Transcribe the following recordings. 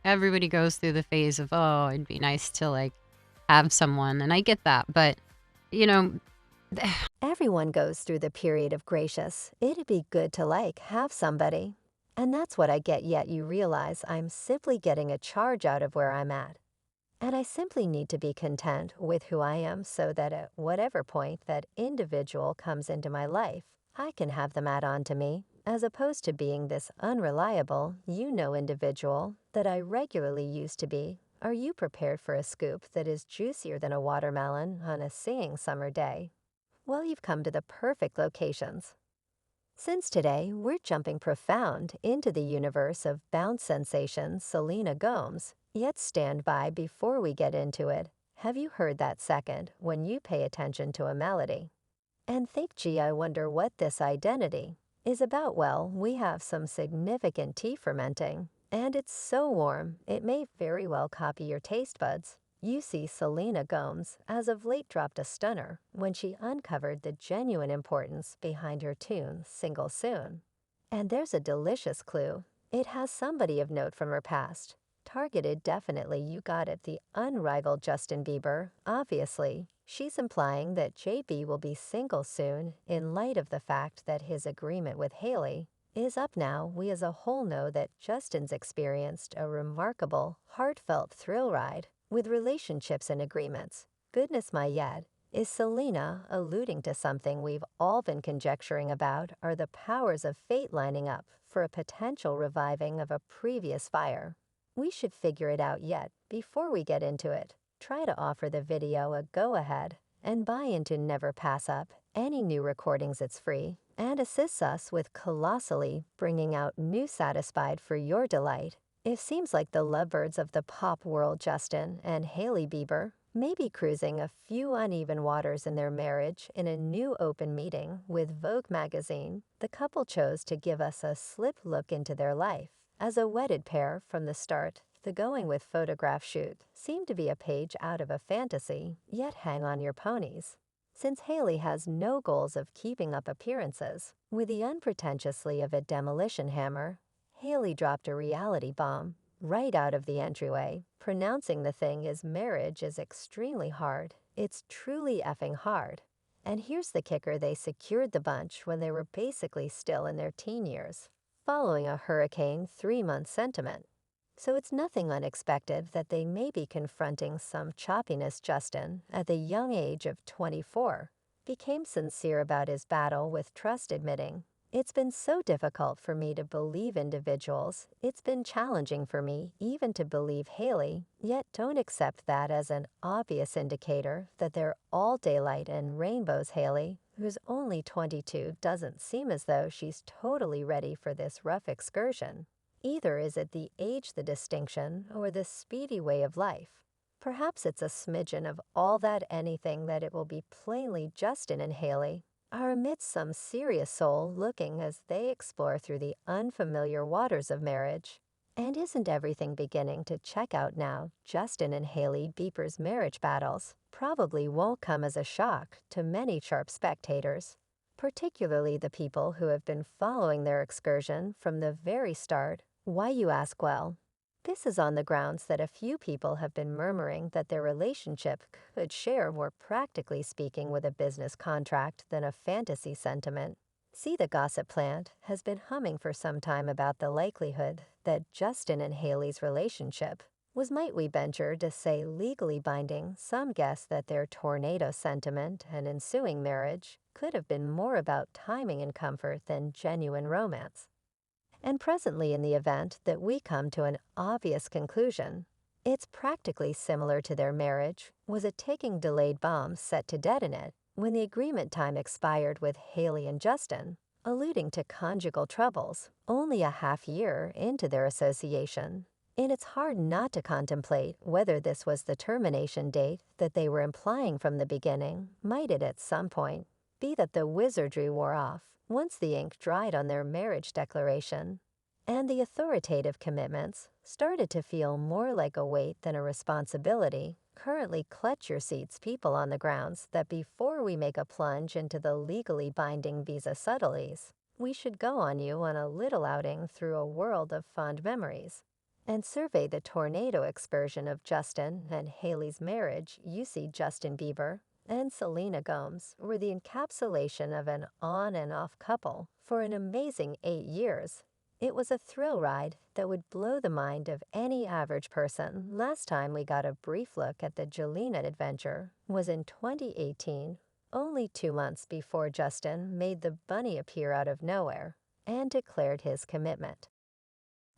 everybody goes through the phase of, oh, it'd be nice to like have someone. And I get that. But, you know, Everyone goes through the period of gracious. It'd be good to have somebody. And that's what I get, yet you realize I'm simply getting a charge out of where I'm at. And I simply need to be content with who I am so that at whatever point that individual comes into my life, I can have them add on to me, as opposed to being this unreliable, individual that I regularly used to be. Are you prepared for a scoop that is juicier than a watermelon on a singing summer day? Well, you've come to the perfect locations. Since today, we're jumping profound into the universe of bounce sensation Selena Gomez. Yet stand by before we get into it. Have you heard that second when you pay attention to a melody? And think, gee, I wonder what this identity is about. Well, we have some significant tea fermenting, and it's so warm, it may very well copy your taste buds. You see, Selena Gomez as of late dropped a stunner when she uncovered the genuine importance behind her tune, Single Soon. And there's a delicious clue. It has somebody of note from her past. Targeted, definitely, you got it, the unrivaled Justin Bieber. Obviously, she's implying that JB will be single soon in light of the fact that his agreement with Haley is up now. We as a whole know that Justin's experienced a remarkable, heartfelt thrill ride with relationships and agreements. Goodness my yet, is Selena alluding to something we've all been conjecturing about? Are the powers of fate lining up for a potential reviving of a previous fire? We should figure it out yet before we get into it. Try to offer the video a go-ahead and buy into Never Pass Up. Any new recordings, it's free, and assists us with colossally bringing out new satisfied for your delight. It seems like the lovebirds of the pop world, Justin and Hailey Bieber, may be cruising a few uneven waters in their marriage. In a new open meeting with Vogue magazine, the couple chose to give us a slip look into their life as a wedded pair from the start. The going with photograph shoot seemed to be a page out of a fantasy, yet hang on your ponies. Since Hailey has no goals of keeping up appearances, with the unpretentiously of a demolition hammer, Hailey dropped a reality bomb right out of the entryway, pronouncing the thing is marriage is extremely hard. It's truly effing hard. And here's the kicker, they secured the bunch when they were basically still in their teen years, following a Hurricane 3-month sentiment. So it's nothing unexpected that they may be confronting some choppiness. Justin, at the young age of 24, became sincere about his battle with trust, admitting, "It's been so difficult for me to believe individuals. It's been challenging for me even to believe Haley, yet don't accept that as an obvious indicator that they're all daylight and rainbows. Haley, who's only 22, doesn't seem as though she's totally ready for this rough excursion. Either is it the age, the distinction, or the speedy way of life. Perhaps it's a smidgen of all that, anything that it will be plainly Justin and Haley are amidst some serious soul looking as they explore through the unfamiliar waters of marriage. And isn't everything beginning to check out now? Justin and Haley Bieber's marriage battles probably won't come as a shock to many sharp spectators, particularly the people who have been following their excursion from the very start. Why, you ask? Well, this is on the grounds that a few people have been murmuring that their relationship could share, more practically speaking, with a business contract than a fantasy sentiment. See, the gossip plant has been humming for some time about the likelihood that Justin and Haley's relationship was, might we venture to say, legally binding. Some guess that their tornado sentiment and ensuing marriage could have been more about timing and comfort than genuine romance. And presently, in the event that we come to an obvious conclusion, it's practically similar to their marriage, was a ticking delayed bomb set to detonate when the agreement time expired with Haley and Justin, alluding to conjugal troubles only a half year into their association. And it's hard not to contemplate whether this was the termination date that they were implying from the beginning. Might it at some point be that the wizardry wore off once the ink dried on their marriage declaration, and the authoritative commitments started to feel more like a weight than a responsibility? Currently, clutch your seats, people, on the grounds that before we make a plunge into the legally binding visa subtleties, we should go on you on a little outing through a world of fond memories. and survey the tornado excursion of Justin and Haley's marriage, you see Justin Bieber and Selena Gomez were the encapsulation of an on and off couple for an amazing 8 years. It was a thrill ride that would blow the mind of any average person. Last time we got a brief look at the Jelena adventure was in 2018, only 2 months before Justin made the bunny appear out of nowhere and declared his commitment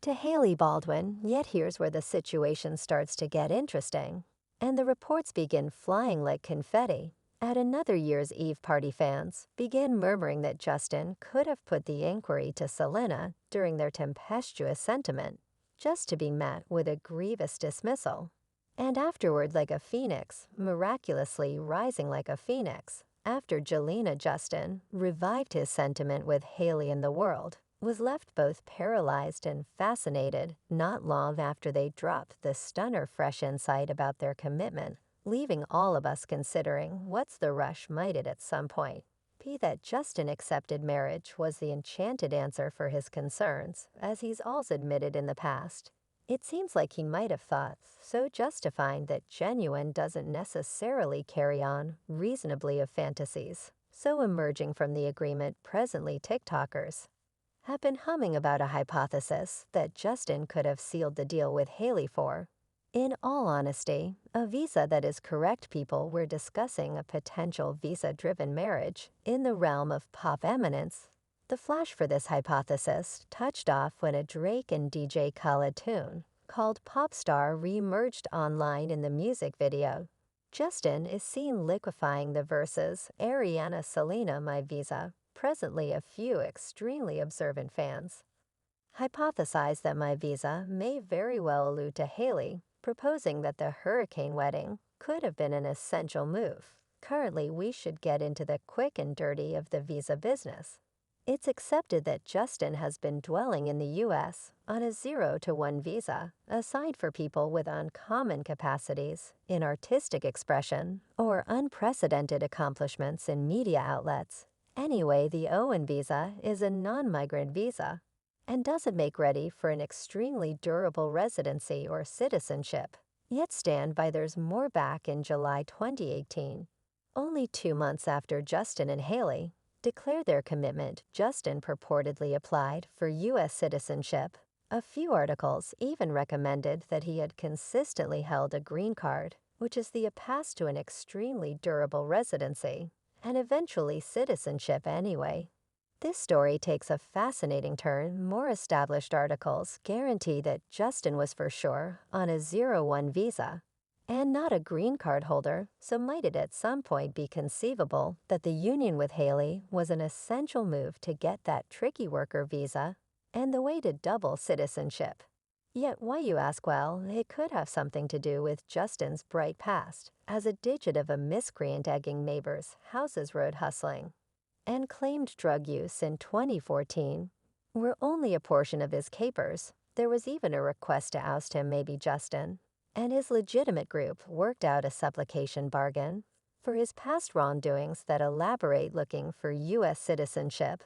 to Haley Baldwin. Yet here's where the situation starts to get interesting, and the reports begin flying like confetti. At another year's Eve party, fans began murmuring that Justin could have put the inquiry to Selena during their tempestuous sentiment, just to be met with a grievous dismissal. And afterward, like a phoenix, miraculously rising like a phoenix, after Jelena, Justin revived his sentiment with Haley in the world, was left both paralyzed and fascinated not long after they dropped the stunner fresh insight about their commitment, leaving all of us considering what's the rush, might it at some point be that Justin accepted marriage was the enchanted answer for his concerns, as he's also admitted in the past. It seems like he might have thought so, justifying that genuine doesn't necessarily carry on reasonably of fantasies. So emerging from the agreement, presently TikTokers have been humming about a hypothesis that Justin could have sealed the deal with Haley for. In all honesty, a visa that is correct. People were discussing a potential visa-driven marriage in the realm of pop eminence. The flash for this hypothesis touched off when a Drake and DJ Khaled tune called Pop Star re-emerged online in the music video. Justin is seen liquefying the verses Ariana Selena My Visa. Presently, a few extremely observant fans hypothesize that My Visa may very well allude to Haley, proposing that the hurricane wedding could have been an essential move. Currently, we should get into the quick and dirty of the visa business. It's accepted that Justin has been dwelling in the U.S. on a 0 to 1 visa, assigned for people with uncommon capacities in artistic expression or unprecedented accomplishments in media outlets. Anyway, the Owen visa is a non-migrant visa and doesn't make ready for an extremely durable residency or citizenship. Yet stand by, there's more. Back in July 2018, only 2 months after Justin and Haley declared their commitment, Justin purportedly applied for U.S. citizenship. A few articles even recommended that he had consistently held a green card, which is the pass to an extremely durable residency, and eventually citizenship anyway. This story takes a fascinating turn. More established articles guarantee that Justin was for sure on a 0-1 visa and not a green card holder, so might it at some point be conceivable that the union with Haley was an essential move to get that tricky worker visa and the way to double citizenship? Yet why, you ask? Well, it could have something to do with Justin's bright past as a digit of a miscreant egging neighbors' houses, road hustling, and claimed drug use in 2014 were only a portion of his capers. There was even a request to oust him. Maybe Justin and his legitimate group worked out a supplication bargain for his past wrongdoings that elaborate looking for U.S. citizenship.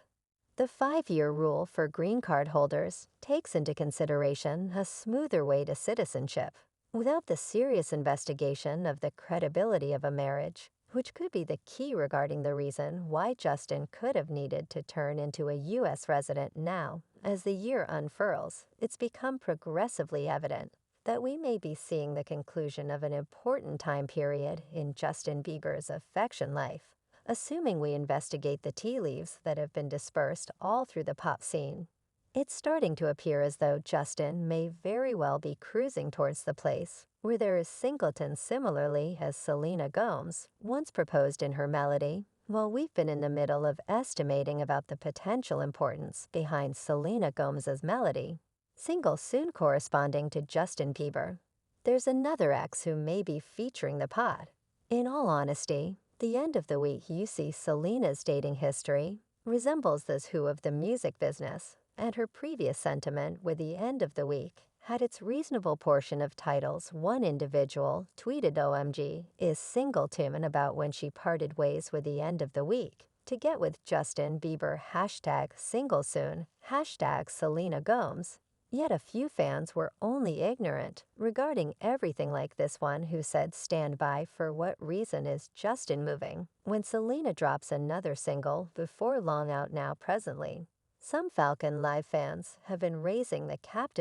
The 5-year rule for green card holders takes into consideration a smoother way to citizenship without the serious investigation of the credibility of a marriage, which could be the key regarding the reason why Justin could have needed to turn into a U.S. resident. Now, as the year unfurls, it's become progressively evident that we may be seeing the conclusion of an important time period in Justin Bieber's affection life, assuming we investigate the tea leaves that have been dispersed all through the pop scene. It's starting to appear as though Justin may very well be cruising towards the place where there is singleton, similarly as Selena Gomez once proposed in her melody. While we've been in the middle of estimating about the potential importance behind Selena Gomez's melody, single soon corresponding to Justin Bieber, there's another ex who may be featuring the pod. In all honesty, the end of the week you see Selena's dating history resembles this who of the music business, and her previous sentiment with the end of the week had its reasonable portion of titles. One individual tweeted OMG is single tune about when she parted ways with the end of the week to get with Justin Bieber, hashtag single soon, hashtag Selena Gomez. Yet a few fans were only ignorant regarding everything like this one who said stand by for what reason is Justin moving when Selena drops another single before long out now presently. Some Falcon Live fans have been raising the captain